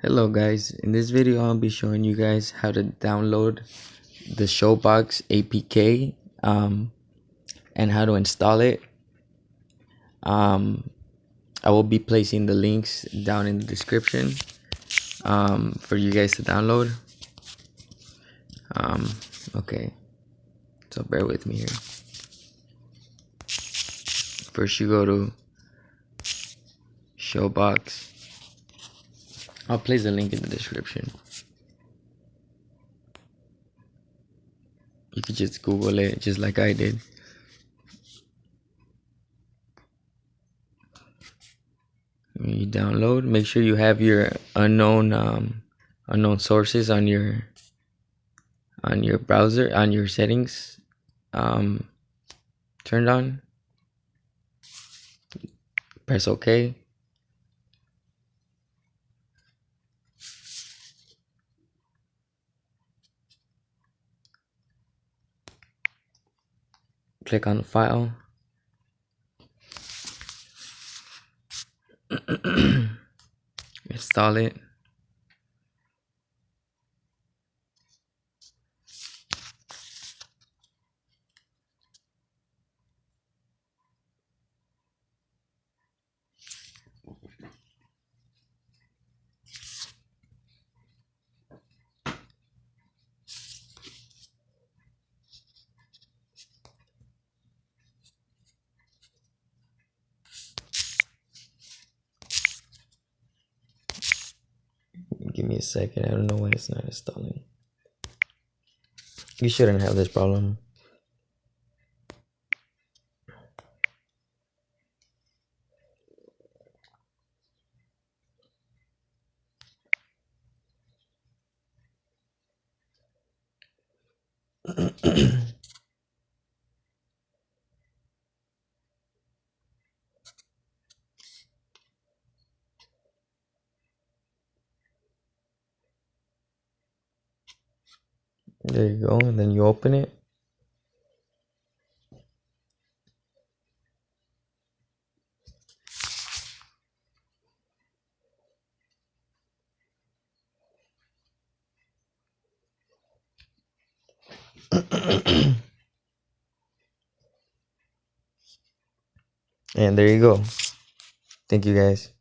Hello guys, in this video I'll be showing you guys how to download the SHOWBOX APK and how to install it. I will be placing the links down in the description for you guys to download. Okay, so bear with me here. First you go to SHOWBOX. I'll place the link in the description. You could just Google it just like I did. When you download, make sure you have your unknown sources on your browser, on your settings turned on. Press OK. Click on the file. Install it. Give me a second. I don't know why it's not installing. You shouldn't have this problem. There you go, and then you open it. And there you go. Thank you guys.